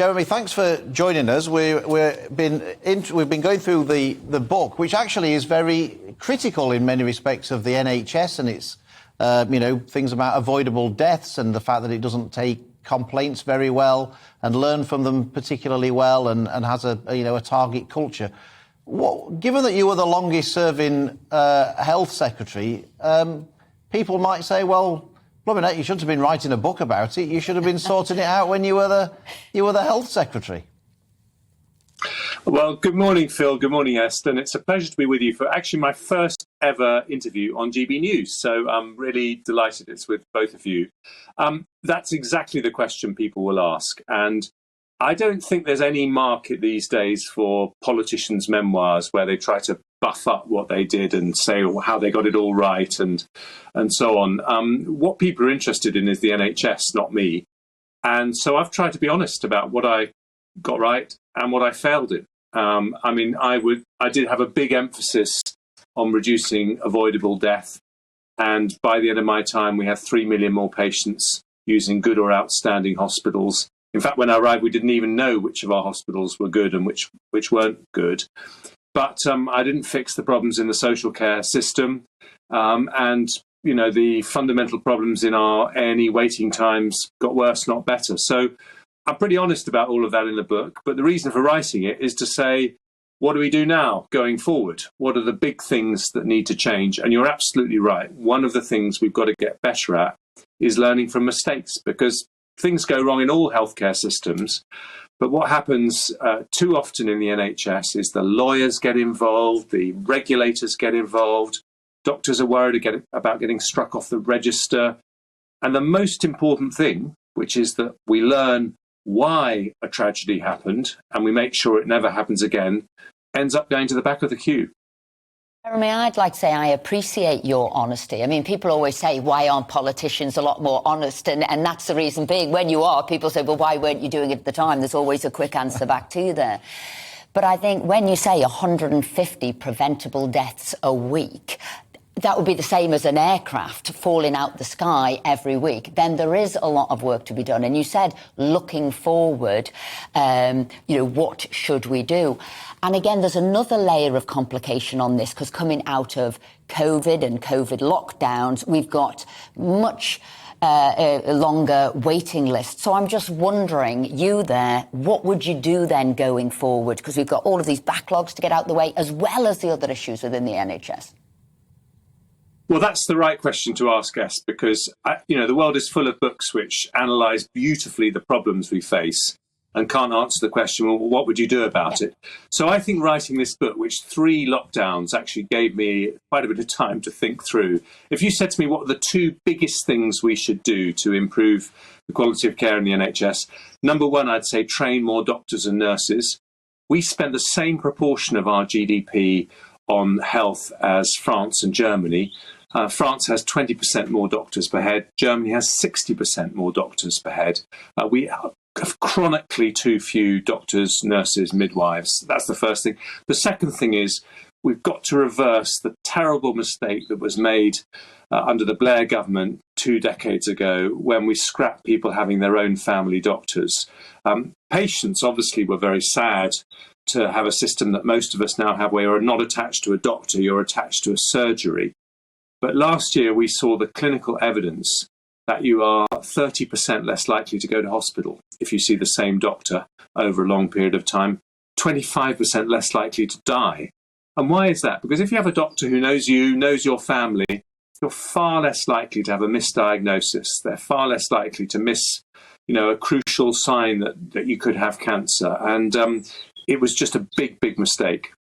Jeremy, thanks for joining us. We've been going through the book, which actually is very critical in many respects of the NHS and its, things about avoidable deaths and the fact that it doesn't take complaints very well and learn from them particularly well and has a target culture. Given that you were the longest-serving health secretary, people might say, well, you shouldn't have been writing a book about it. You should have been sorting it out when you were the health secretary. Well, good morning, Phil. Good morning, Esther. And it's a pleasure to be with you for actually my first ever interview on GBNews. So I'm really delighted it's with both of you. That's exactly the question people will ask. And I don't think there's any market these days for politicians' memoirs where they try to buff up what they did and say how they got it all right and so on. What people are interested in is the NHS, not me. And so I've tried to be honest about what I got right and what I failed in. I did have a big emphasis on reducing avoidable death. And by the end of my time, we had 3 million more patients using good or outstanding hospitals. In fact, when I arrived, we didn't even know which of our hospitals were good and which weren't good. But I didn't fix the problems in the social care system. The fundamental problems in our A&E waiting times got worse, not better. So I'm pretty honest about all of that in the book. But the reason for writing it is to say, what do we do now going forward? What are the big things that need to change? And you're absolutely right. One of the things we've got to get better at is learning from mistakes, because things go wrong in all healthcare systems. But what happens too often in the NHS is the lawyers get involved, the regulators get involved, doctors are worried about getting struck off the register. And the most important thing, which is that we learn why a tragedy happened and we make sure it never happens again, ends up going to the back of the queue. Jeremy, I'd like to say I appreciate your honesty. I mean, people always say, why aren't politicians a lot more honest? And that's the reason being, when you are, people say, well, why weren't you doing it at the time? There's always a quick answer back to you there. But I think when you say 150 preventable deaths a week, that would be the same as an aircraft falling out the sky every week, then there is a lot of work to be done. And you said, looking forward, what should we do? And again, there's another layer of complication on this, because coming out of COVID and COVID lockdowns, we've got much longer waiting lists. So I'm just wondering, you there, what would you do then going forward? Because we've got all of these backlogs to get out the way, as well as the other issues within the NHS. Well, that's the right question to ask us, because, the world is full of books which analyse beautifully the problems we face and can't answer the question, well, what would you do about it? So I think writing this book, which 3 lockdowns actually gave me quite a bit of time to think through. If you said to me, what are the 2 biggest things we should do to improve the quality of care in the NHS? Number 1, I'd say train more doctors and nurses. We spend the same proportion of our GDP on health as France and Germany. France has 20% more doctors per head. Germany has 60% more doctors per head. We have chronically too few doctors, nurses, midwives. That's the first thing. The second thing is we've got to reverse the terrible mistake that was made under the Blair government 2 decades ago, when we scrapped people having their own family doctors. Patients obviously were very sad to have a system that most of us now have, where you're not attached to a doctor, you're attached to a surgery. But last year we saw the clinical evidence that you are 30% less likely to go to hospital if you see the same doctor over a long period of time, 25% less likely to die. And why is that? Because if you have a doctor who knows you, knows your family, you're far less likely to have a misdiagnosis. They're far less likely to miss, a crucial sign that you could have cancer. And it was just a big, big mistake.